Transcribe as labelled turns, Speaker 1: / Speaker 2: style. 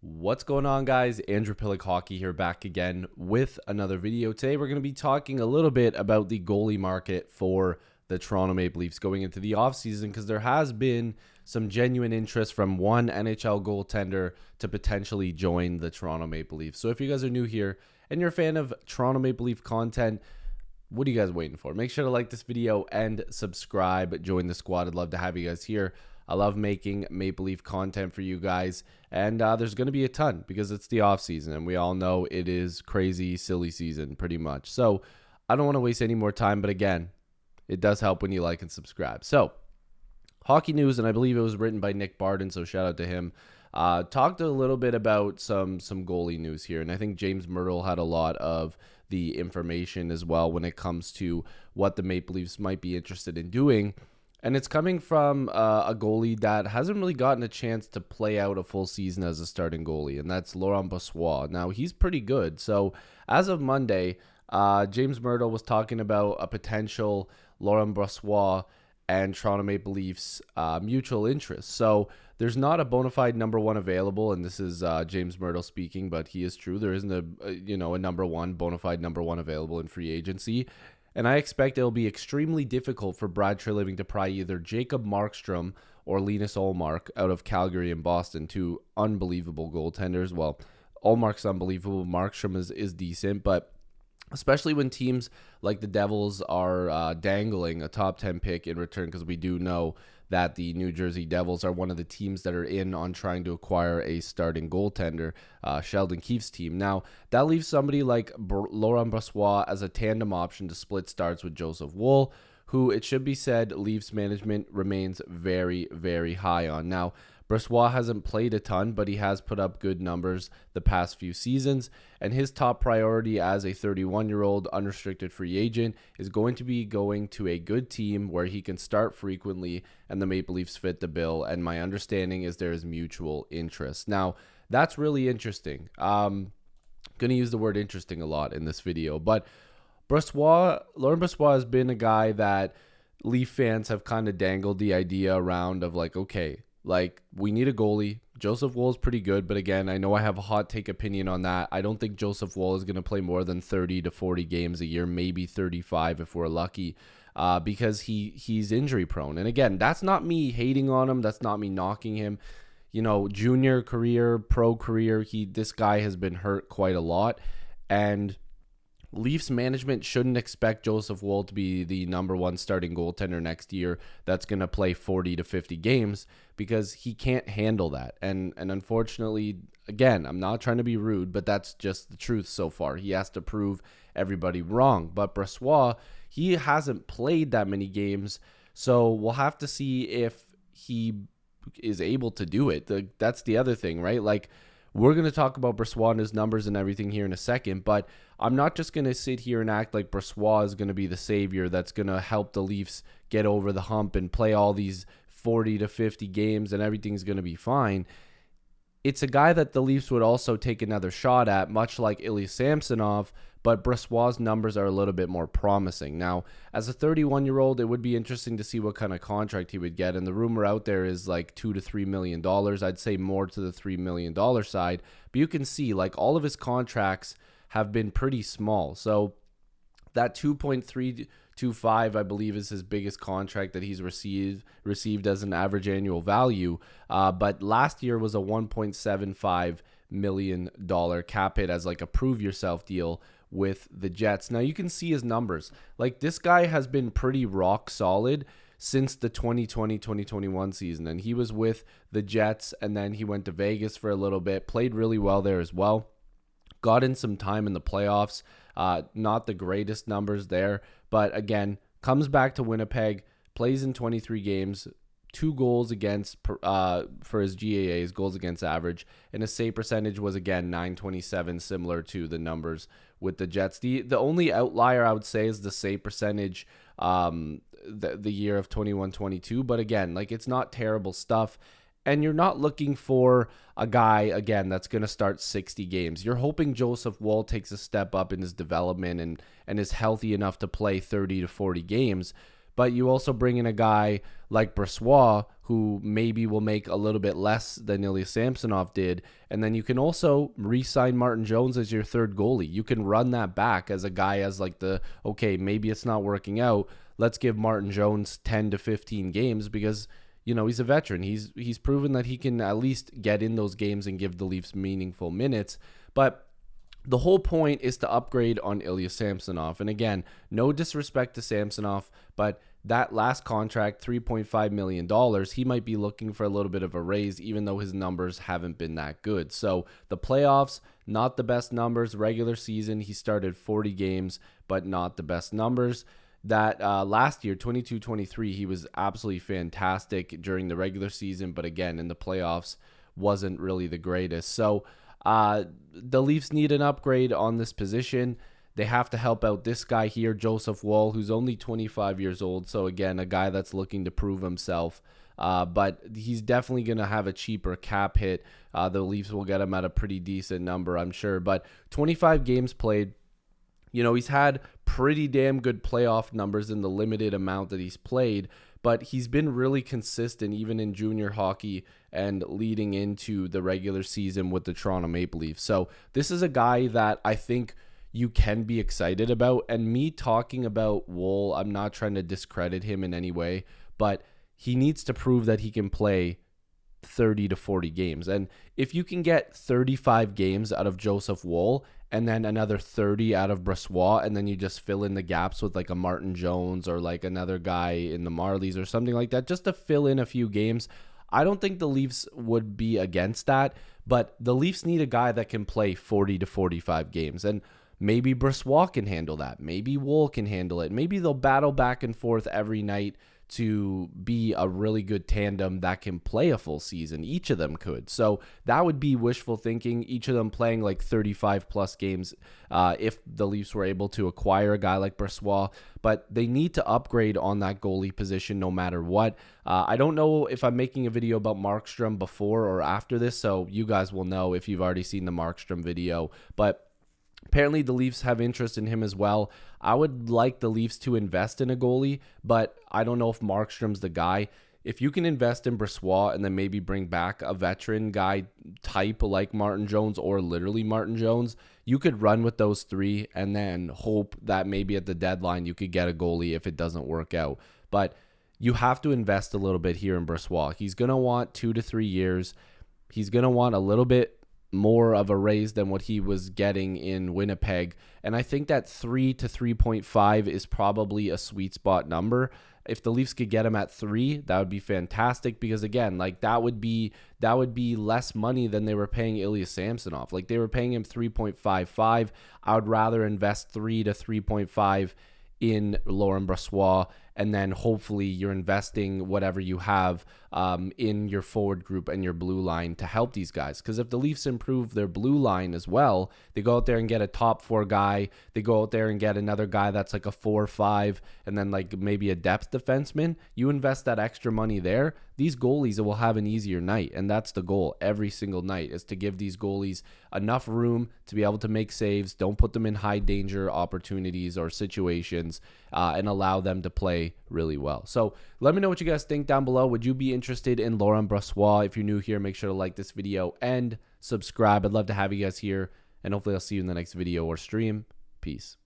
Speaker 1: What's going on, guys? Andrew Piluk Hockey here, back again with another video. Today we're going to be talking a little bit about the goalie market for the Toronto Maple Leafs going into the offseason, because there has been some genuine interest from one NHL goaltender to potentially join the Toronto Maple Leafs. So if you guys are new here and you're a fan of Toronto Maple Leaf content, what are you guys waiting for? Make sure to like this video and subscribe. Join the squad. I'd love to have you guys here. I love making Maple Leaf content for you guys, and there's going to be a ton because it's the off season, and we all know it is crazy, silly season pretty much. So I don't want to waste any more time, but again, it does help when you like and subscribe. So hockey news, and I believe it was written by Nick Barden, so shout out to him. Talked a little bit about some goalie news here, and I think James Myrtle had a lot of the information as well when it comes to what the Maple Leafs might be interested in doing. And it's coming from a goalie that hasn't really gotten a chance to play out a full season as a starting goalie, and that's Laurent Brossoit. Now, he's pretty good. So as of Monday, James Myrtle was talking about a potential Laurent Brossoit and Toronto Maple Leafs mutual interest. So there's not a bona fide number one available, and this is James Myrtle speaking, but he is true. There isn't a number one, bona fide number one available in free agency. And I expect it'll be extremely difficult for Brad Treliving to pry either Jacob Markstrom or Linus Ullmark out of Calgary and Boston, two unbelievable goaltenders. Well, Ullmark's unbelievable. Markstrom is decent, but especially when teams like the Devils are dangling a top 10 pick in return, because we do know that the New Jersey Devils are one of the teams that are in on trying to acquire a starting goaltender, Sheldon Keefe's team. Now, that leaves somebody like Laurent Brossoit as a tandem option to split starts with Joseph Woll, who, it should be said, Leafs management remains very, very high on. Now, Brossoit hasn't played a ton, but he has put up good numbers the past few seasons, and his top priority as a 31-year-old unrestricted free agent is going to be going to a good team where he can start frequently, and the Maple Leafs fit the bill, and my understanding is there is mutual interest. Now, that's really interesting. I'm going to use the word interesting a lot in this video, but Laurent Brossoit has been a guy that Leaf fans have kind of dangled the idea around of like, okay, like, we need a goalie. Joseph Woll is pretty good, but again, I know I have a hot take opinion on that. I don't think Joseph Woll is going to play more than 30 to 40 games a year, maybe 35 if we're lucky, because he's injury prone. And again, that's not me hating on him. That's not me knocking him. You know, junior career, pro career, this guy has been hurt quite a lot, and Leafs management shouldn't expect Joseph Woll to be the number one starting goaltender next year that's going to play 40 to 50 games, because he can't handle that. And unfortunately, again, I'm not trying to be rude, but that's just the truth so far. He has to prove everybody wrong. But Brossoit, he hasn't played that many games, so we'll have to see if he is able to do it. That's the other thing, right? Like, we're going to talk about Brossoit and his numbers and everything here in a second, but I'm not just going to sit here and act like Brossoit is going to be the savior that's going to help the Leafs get over the hump and play all these 40 to 50 games and everything's going to be fine. It's a guy that the Leafs would also take another shot at, much like Ilya Samsonov, but Brossoit's numbers are a little bit more promising. Now, as a 31-year-old, it would be interesting to see what kind of contract he would get, and the rumor out there is like $2 to $3 million. I'd say more to the $3 million side, but you can see like all of his contracts have been pretty small. So that 2.325, I believe, is his biggest contract that he's received as an average annual value. But last year was a $1.75 million cap hit as like a prove yourself deal with the Jets. Now you can see his numbers. Like, this guy has been pretty rock solid since the 2020-2021 season, and he was with the Jets, and then he went to Vegas for a little bit, played really well there as well. Got in some time in the playoffs. Not the greatest numbers there, but again, comes back to Winnipeg, plays in 23 games, 2 goals against for his GAAs, goals against average, and his save percentage was again .927, similar to the numbers with the Jets. The only outlier I would say is the save percentage the year of 21-22, but again, like, it's not terrible stuff. And you're not looking for a guy, again, that's going to start 60 games. You're hoping Joseph Woll takes a step up in his development and is healthy enough to play 30 to 40 games. but you also bring in a guy like Brossoit, who maybe will make a little bit less than Ilya Samsonov did, and then you can also re-sign Martin Jones as your third goalie. You can run that back as a guy as like the, okay, maybe it's not working out, let's give Martin Jones 10 to 15 games because, you know, he's a veteran. He's proven that he can at least get in those games and give the Leafs meaningful minutes. But the whole point is to upgrade on Ilya Samsonov. And again, no disrespect to Samsonov, but that last contract, $3.5 million, he might be looking for a little bit of a raise, even though his numbers haven't been that good. So the playoffs, not the best numbers. Regular season, he started 40 games, but not the best numbers. That last year, 22-23, he was absolutely fantastic during the regular season, but again, in the playoffs, wasn't really the greatest. So the Leafs need an upgrade on this position. They have to help out this guy here, Joseph Woll, who's only 25 years old. So again, a guy that's looking to prove himself. But he's definitely going to have a cheaper cap hit. The Leafs will get him at a pretty decent number, I'm sure. But 25 games played. You know, he's had pretty damn good playoff numbers in the limited amount that he's played, but he's been really consistent even in junior hockey and leading into the regular season with the Toronto Maple Leafs. So this is a guy that I think you can be excited about. And me talking about Woll, I'm not trying to discredit him in any way, but he needs to prove that he can play 30 to 40 games. And if you can get 35 games out of Joseph Woll and then another 30 out of Brossoit, and then you just fill in the gaps with like a Martin Jones or like another guy in the Marlies or something like that, just to fill in a few games, I don't think the Leafs would be against that. But the Leafs need a guy that can play 40 to 45 games. And maybe Brossoit can handle that. Maybe Woll can handle it. Maybe they'll battle back and forth every night to be a really good tandem that can play a full season. Each of them could. So that would be wishful thinking, each of them playing like 35 plus games if the Leafs were able to acquire a guy like Brossoit. But they need to upgrade on that goalie position no matter what. I don't know if I'm making a video about Markstrom before or after this, so you guys will know if you've already seen the Markstrom video. But apparently the Leafs have interest in him as well. I would like the Leafs to invest in a goalie, but I don't know if Markstrom's the guy. If you can invest in Brossoit and then maybe bring back a veteran guy type like Martin Jones or literally Martin Jones, you could run with those three and then hope that maybe at the deadline you could get a goalie if it doesn't work out. But you have to invest a little bit here in Brossoit. He's going to want 2 to 3 years. He's going to want a little bit more of a raise than what he was getting in Winnipeg. And I think that 3 to 3.5 is probably a sweet spot number. If the Leafs could get him at 3, that would be fantastic because again, like that would be less money than they were paying Ilya Samsonov. Like they were paying him 3.55. I would rather invest 3 to 3.5 in Laurent Brossoit, and then hopefully you're investing whatever you have in your forward group and your blue line to help these guys. Because if the Leafs improve their blue line as well, they go out there and get a top 4 guy, they go out there and get another guy that's like a 4-5, and then like maybe a depth defenseman, you invest that extra money there, these goalies will have an easier night. And that's the goal every single night, is to give these goalies enough room to be able to make saves, don't put them in high danger opportunities or situations, and allow them to play really well. So let me know what you guys think down below. Would you be interested in Laurent Brossoit? If you're new here, make sure to like this video and subscribe. I'd love to have you guys here, and hopefully I'll see you in the next video or stream. Peace.